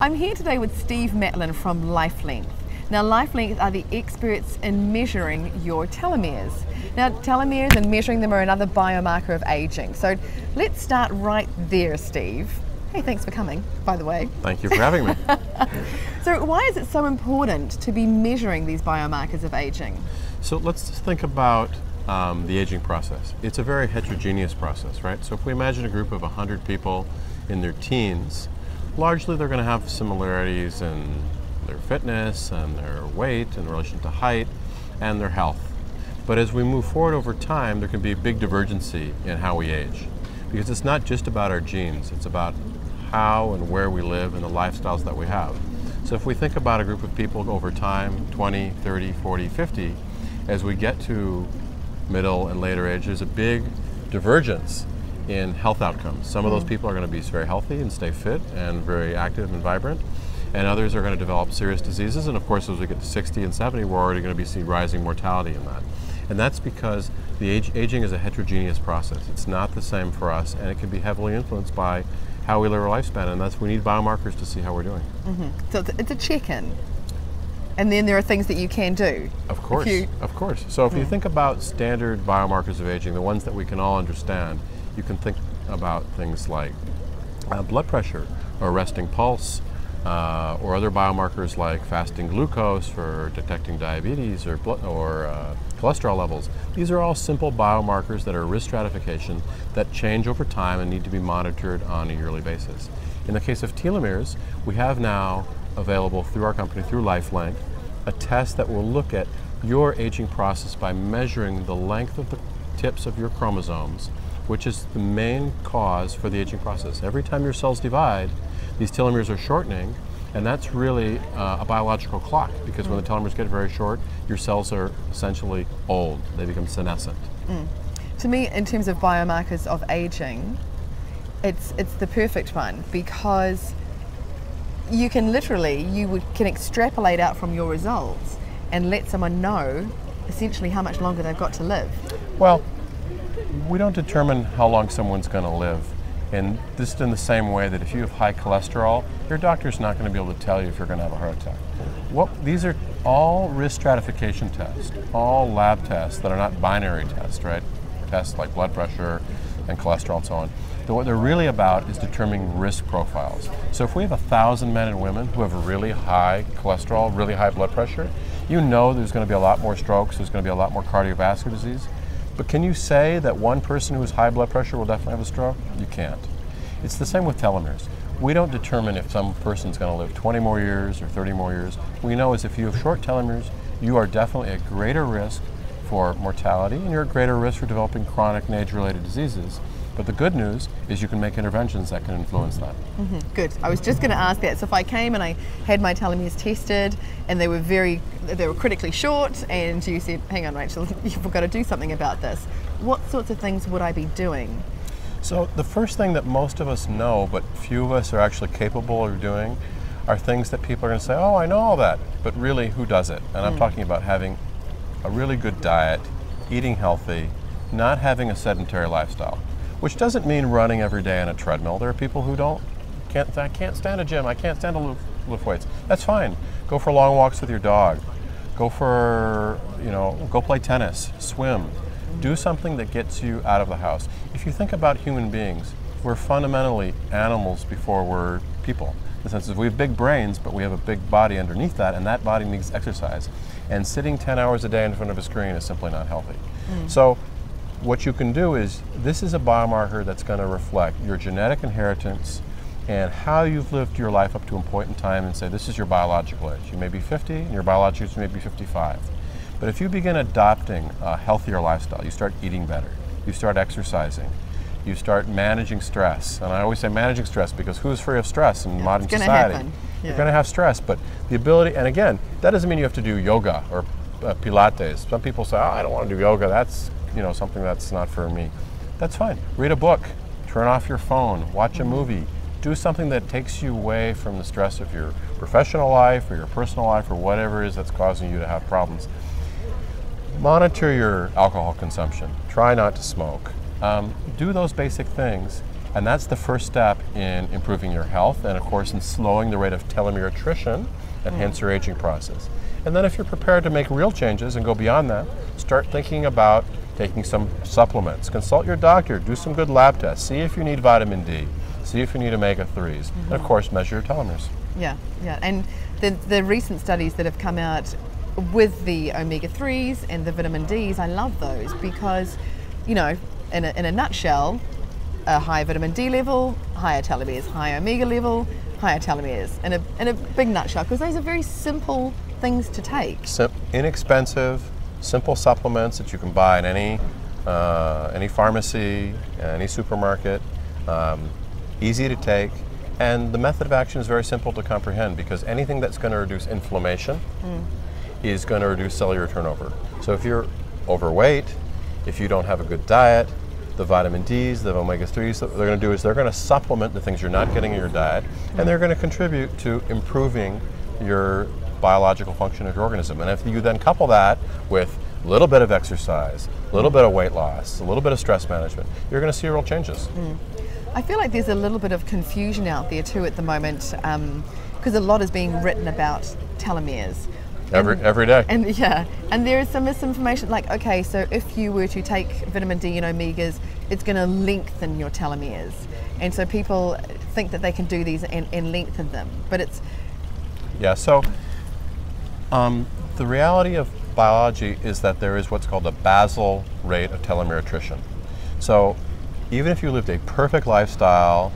I'm here today with Steve Matlin from Lifelength. Now, Lifelength are the experts in measuring your telomeres. Now, telomeres and measuring them are another biomarker of aging. So let's start right there, Steve. Hey, thanks for coming, by the way. Thank you for having me. So why is it so important to be measuring these biomarkers of aging? So let's just think about the aging process. It's a very heterogeneous process, right? So if we imagine a group of 100 people in their teens, largely they're going to have similarities in their fitness and their weight in relation to height and their health. But as we move forward over time, there can be a big divergency in how we age. Because it's not just about our genes, it's about how and where we live and the lifestyles that we have. So if we think about a group of people over time, 20, 30, 40, 50, as we get to middle and later age, there's a big divergence in health outcomes. Some of those people are going to be very healthy and stay fit and very active and vibrant, and others are going to develop serious diseases. And of course, as we get to 60 and 70, we're already going to be seeing rising mortality in that. And that's because the aging is a heterogeneous process. It's not the same for us, and it can be heavily influenced by how we live our lifespan, and that's we need biomarkers to see how we're doing. So it's a check-in. And then there are things that you can do. Of course, of course. So if you think about standard biomarkers of aging, the ones that we can all understand, you can think about things like blood pressure or resting pulse, or other biomarkers like fasting glucose for detecting diabetes or cholesterol levels. These are all simple biomarkers that are risk stratification that change over time and need to be monitored on a yearly basis. In the case of telomeres, we have now available through our company, through Lifelength, a test that will look at your aging process by measuring the length of the tips of your chromosomes, which is the main cause for the aging process. Every time your cells divide, these telomeres are shortening, and that's really a biological clock, because when the telomeres get very short, your cells are essentially old. They become senescent. To me, in terms of biomarkers of aging, it's the perfect one, because you can can extrapolate out from your results and let someone know essentially how much longer they've got to live. Well, we don't determine how long someone's going to live. And this is in the same way that if you have high cholesterol, your doctor's not going to be able to tell you if you're going to have a heart attack. These are all risk stratification tests, all lab tests that are not binary tests, right? Tests like blood pressure and cholesterol and so on. But what they're really about is determining risk profiles. So if we have 1,000 men and women who have really high cholesterol, really high blood pressure, you know there's going to be a lot more strokes, there's going to be a lot more cardiovascular disease. But can you say that one person who has high blood pressure will definitely have a stroke? You can't. It's the same with telomeres. We don't determine if some person's going to live 20 more years or 30 more years. What we know is if you have short telomeres, you are definitely at greater risk for mortality, and you're at greater risk for developing chronic and age-related diseases. But the good news is you can make interventions that can influence that. Good. I was just going to ask that. So if I came and I had my telomeres tested and they were critically short, and you said, hang on, Rachel, you've got to do something about this, what sorts of things would I be doing? So the first thing that most of us know, but few of us are actually capable of doing, are things that people are going to say, oh, I know all that, but really, who does it? And I'm talking about having a really good diet, eating healthy, not having a sedentary lifestyle. Which doesn't mean running every day on a treadmill. There are people who I can't stand a gym, I can't stand to lift weights. That's fine. Go for long walks with your dog. Go play tennis, swim. Do something that gets you out of the house. If you think about human beings, we're fundamentally animals before we're people. In the sense that we have big brains, but we have a big body underneath that, and that body needs exercise. And sitting 10 hours a day in front of a screen is simply not healthy. So what you can do is, this is a biomarker that's going to reflect your genetic inheritance and how you've lived your life up to a point in time, and say this is your biological age. You may be 50 and your biological age may be 55. But if you begin adopting a healthier lifestyle, you start eating better, you start exercising, you start managing stress. And I always say managing stress because who's free of stress in modern society? Happen. Yeah. You're going to have stress, but the ability, and again, that doesn't mean you have to do yoga or Pilates. Some people say, oh, I don't want to do yoga, that's something that's not for me. That's fine. Read a book, turn off your phone, watch a movie, do something that takes you away from the stress of your professional life or your personal life or whatever it is that's causing you to have problems. Monitor your alcohol consumption. Try not to smoke. Do those basic things, And that's the first step in improving your health and, of course, in slowing the rate of telomere attrition and hence your aging process. And then if you're prepared to make real changes and go beyond that, start thinking about taking some supplements. Consult your doctor, do some good lab tests, see if you need vitamin D, see if you need omega-3s, and of course measure your telomeres. Yeah, yeah. And the recent studies that have come out with the omega-3s and the vitamin Ds, I love those because, you know, in a nutshell, a high vitamin D level, higher telomeres, high omega level, higher telomeres, in a big nutshell, because those are very simple things to take. Inexpensive, simple supplements that you can buy in any pharmacy, any supermarket, easy to take, and the method of action is very simple to comprehend because anything that's going to reduce inflammation is going to reduce cellular turnover. So if you're overweight, if you don't have a good diet, the vitamin Ds, the omega-3s, what they're going to do is they're going to supplement the things you're not getting in your diet, and they're going to contribute to improving your biological function of your organism. And if you then couple that with a little bit of exercise, a little bit of weight loss, a little bit of stress management, you're going to see real changes. I feel like there's a little bit of confusion out there too at the moment because a lot is being written about telomeres. Every day. And yeah, and there is some misinformation like, okay, so if you were to take vitamin D and omegas, it's going to lengthen your telomeres. And so people think that they can do these and lengthen them, but it's... Yeah, so the reality of biology is that there is what's called a basal rate of telomere attrition. So even if you lived a perfect lifestyle,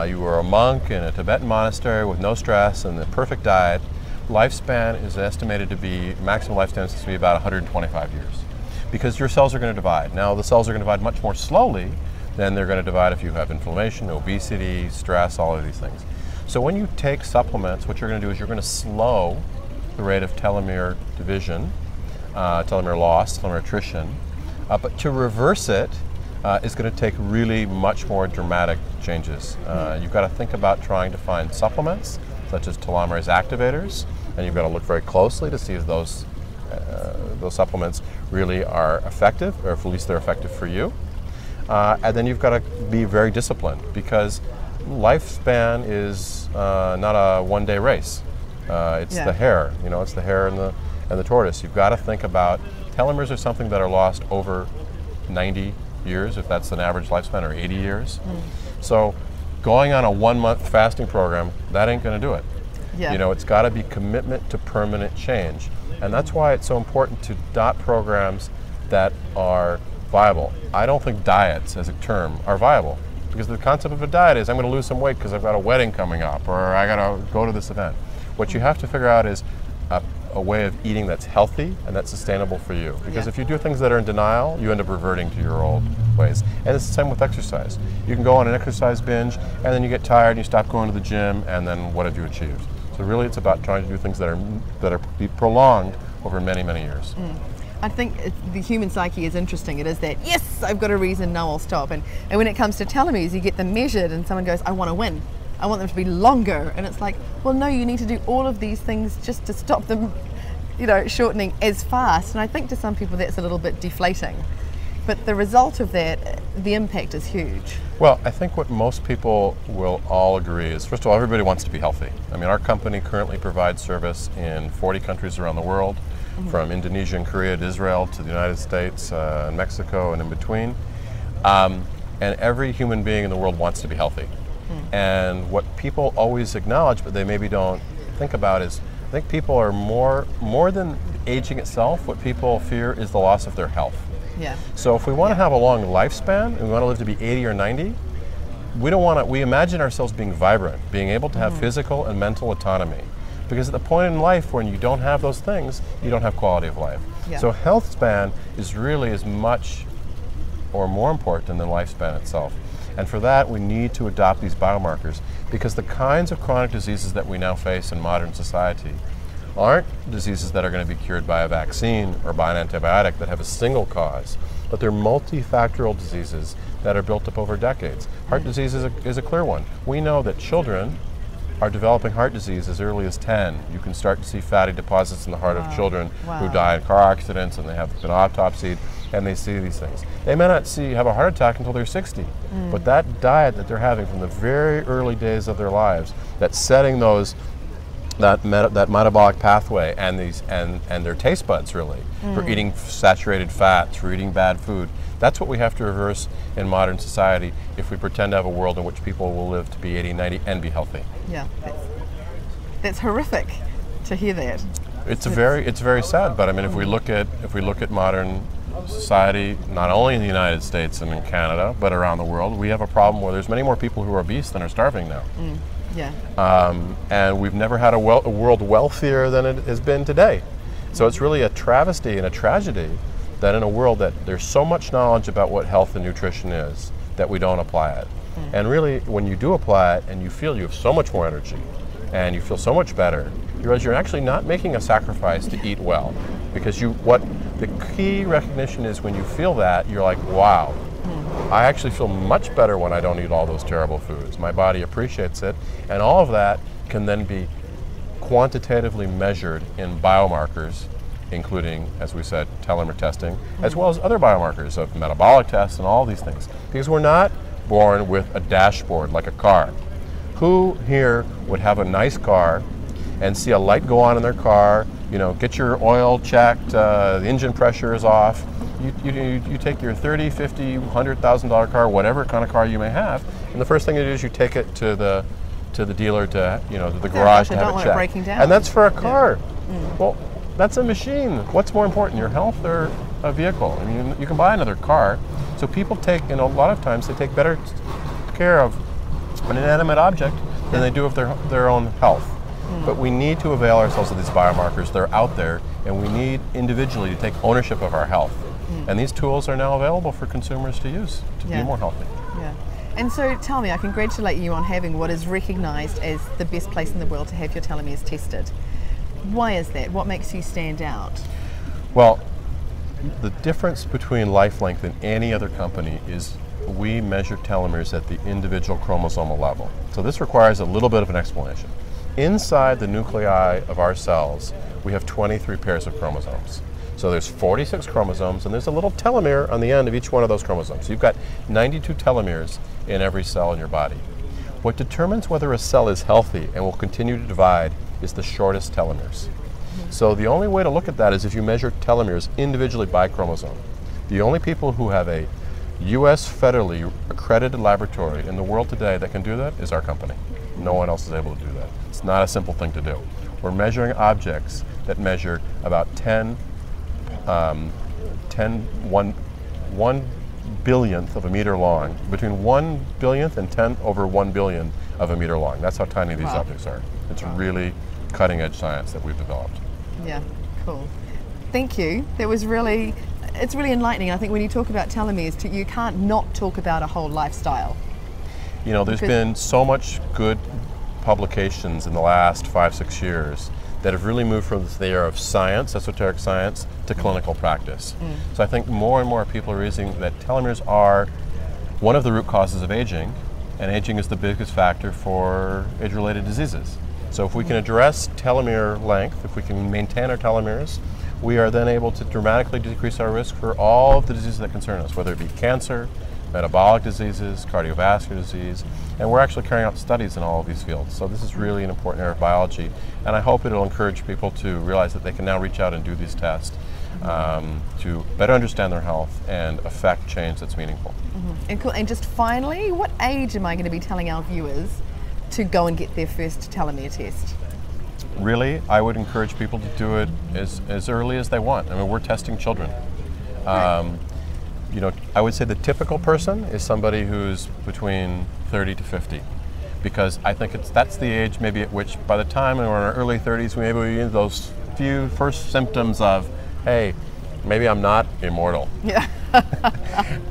you were a monk in a Tibetan monastery with no stress and the perfect diet, lifespan is estimated to be, maximum lifespan is to be about 125 years. Because your cells are going to divide. Now the cells are going to divide much more slowly than they're going to divide if you have inflammation, obesity, stress, all of these things. So when you take supplements, what you're going to do is you're going to slow the rate of telomere division, telomere loss, telomere attrition. But to reverse it is going to take really much more dramatic changes. You've got to think about trying to find supplements such as telomerase activators, and you've got to look very closely to see if those supplements really are effective, or if at least they're effective for you. And then you've got to be very disciplined because lifespan is not a one-day race. It's the hare, it's the hare and the tortoise. You've got to think about telomeres are something that are lost over 90 years, if that's an average lifespan, or 80 years. So going on a 1-month fasting program, that ain't going to do it. It's got to be commitment to permanent change. And that's why it's so important to dot programs that are viable. I don't think diets as a term are viable because the concept of a diet is I'm going to lose some weight because I've got a wedding coming up or I got to go to this event. What you have to figure out is a way of eating that's healthy and that's sustainable for you. Because if you do things that are in denial, you end up reverting to your old ways. And it's the same with exercise. You can go on an exercise binge and then you get tired and you stop going to the gym, and then what have you achieved? So really it's about trying to do things that are be prolonged over many, many years. I think the human psyche is interesting. It is that, yes, I've got a reason, now I'll stop. And when it comes to telomeres, you get them measured and someone goes, I want to win. I want them to be longer. And it's like, well, no, you need to do all of these things just to stop them, shortening as fast. And I think to some people that's a little bit deflating. But the result of that, the impact is huge. Well, I think what most people will all agree is, first of all, everybody wants to be healthy. I mean, our company currently provides service in 40 countries around the world, from Indonesia and Korea to Israel to the United States and Mexico and in between. And every human being in the world wants to be healthy. And what people always acknowledge, but they maybe don't think about, is I think people are more than aging itself, what people fear is the loss of their health. So if we want to have a long lifespan and we want to live to be 80 or 90, we imagine ourselves being vibrant, being able to have physical and mental autonomy. Because at the point in life when you don't have those things, you don't have quality of life. So health span is really as much or more important than lifespan itself. And for that, we need to adopt these biomarkers because the kinds of chronic diseases that we now face in modern society aren't diseases that are going to be cured by a vaccine or by an antibiotic that have a single cause, but they're multifactorial diseases that are built up over decades. Heart disease is a clear one. We know that children are developing heart disease as early as 10. You can start to see fatty deposits in the heart of children who die in car accidents and they have been autopsied. and they see these things. They may not have a heart attack until they're 60, but that diet that they're having from the very early days of their lives, that's setting that metabolic pathway and their taste buds really for eating saturated fats, for eating bad food. That's what we have to reverse in modern society if we pretend to have a world in which people will live to be 80, 90 and be healthy. Yeah, that's horrific to hear that. It's very sad, but I mean, if we look at modern society, not only in the United States and in Canada, but around the world, we have a problem where there's many more people who are obese than are starving now. Yeah. And we've never had a world wealthier than it has been today. So it's really a travesty and a tragedy that in a world that there's so much knowledge about what health and nutrition is, that we don't apply it. And really, when you do apply it and you feel you have so much more energy and you feel so much better, you realize you're actually not making a sacrifice to eat well. Because what the key recognition is, when you feel that, you're like, wow, I actually feel much better when I don't eat all those terrible foods. My body appreciates it, and all of that can then be quantitatively measured in biomarkers, including, as we said, telomere testing, as well as other biomarkers of metabolic tests and all these things. Because we're not born with a dashboard like a car. Who here would have a nice car and see a light go on in their car, get your oil checked, the engine pressure is off. You take your $30,000, $50,000, $100,000 car, whatever kind of car you may have, and the first thing you do is you take it to the dealer to the garage to have it checked. Breaking down. And that's for a car. Well, that's a machine. What's more important, your health or a vehicle? I mean, you can buy another car. So people take, a lot of times, they take better care of an inanimate object than they do of their own health. But we need to avail ourselves of these biomarkers. They're out there, and we need individually to take ownership of our health. And these tools are now available for consumers to use to be more healthy. Yeah. And so tell me, I congratulate you on having what is recognized as the best place in the world to have your telomeres tested. Why is that? What makes you stand out? Well, the difference between LifeLength and any other company is we measure telomeres at the individual chromosomal level. So this requires a little bit of an explanation. Inside the nuclei of our cells, we have 23 pairs of chromosomes. So there's 46 chromosomes, and there's a little telomere on the end of each one of those chromosomes. So you've got 92 telomeres in every cell in your body. What determines whether a cell is healthy and will continue to divide is the shortest telomeres. So the only way to look at that is if you measure telomeres individually by chromosome. The only people who have a U.S. federally accredited laboratory in the world today that can do that is our company. No one else is able to do that. It's not a simple thing to do. We're measuring objects that measure about 1 billionth of a meter long, between 1 billionth and 10 over 1 billion of a meter long. That's how tiny these objects are. It's really cutting edge science that we've developed. Yeah, cool. Thank you. It's really enlightening. I think when you talk about telomeres, you can't not talk about a whole lifestyle. There's been so much good publications in the last 5-6 years that have really moved from the area of science, esoteric science, to clinical practice. So I think more and more people are realizing that telomeres are one of the root causes of aging, and aging is the biggest factor for age-related diseases. So if we can address telomere length, if we can maintain our telomeres, we are then able to dramatically decrease our risk for all of the diseases that concern us, whether it be cancer, metabolic diseases, cardiovascular disease, and we're actually carrying out studies in all of these fields. So this is really an important area of biology, and I hope it'll encourage people to realize that they can now reach out and do these tests to better understand their health and affect change that's meaningful. And cool. And just finally, what age am I going to be telling our viewers to go and get their first telomere test? Really, I would encourage people to do it as early as they want. I mean, we're testing children. Right. I would say the typical person is somebody who's between 30 to 50, because I think that's the age maybe at which, by the time we're in our early 30s, maybe we get those few first symptoms of, hey, maybe I'm not immortal. Yeah.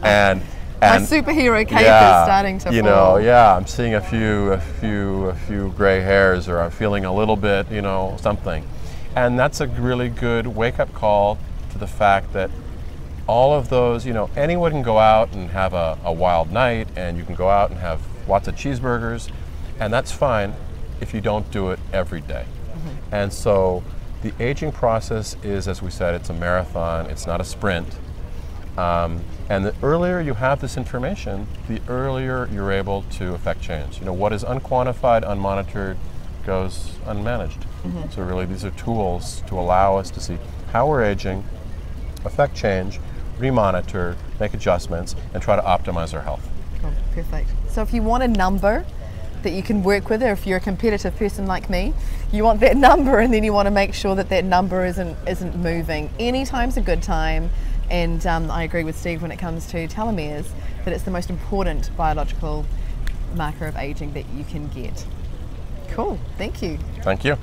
and my superhero cape is starting to fall. I'm seeing a few gray hairs, or I'm feeling a little bit, something. And that's a really good wake-up call to the fact that all of those, anyone can go out and have a wild night, and you can go out and have lots of cheeseburgers, and that's fine if you don't do it every day. And so the aging process is, as we said, it's a marathon, it's not a sprint. And the earlier you have this information, the earlier you're able to affect change. You know, what is unquantified, unmonitored, goes unmanaged. So really, these are tools to allow us to see how we're aging, affect change, remonitor, make adjustments, and try to optimize our health. Cool. Perfect. So if you want a number that you can work with, or if you're a competitive person like me, you want that number, and then you want to make sure that that number isn't moving. Anytime's a good time, and I agree with Steve when it comes to telomeres, that it's the most important biological marker of aging that you can get. Cool. Thank you. Thank you.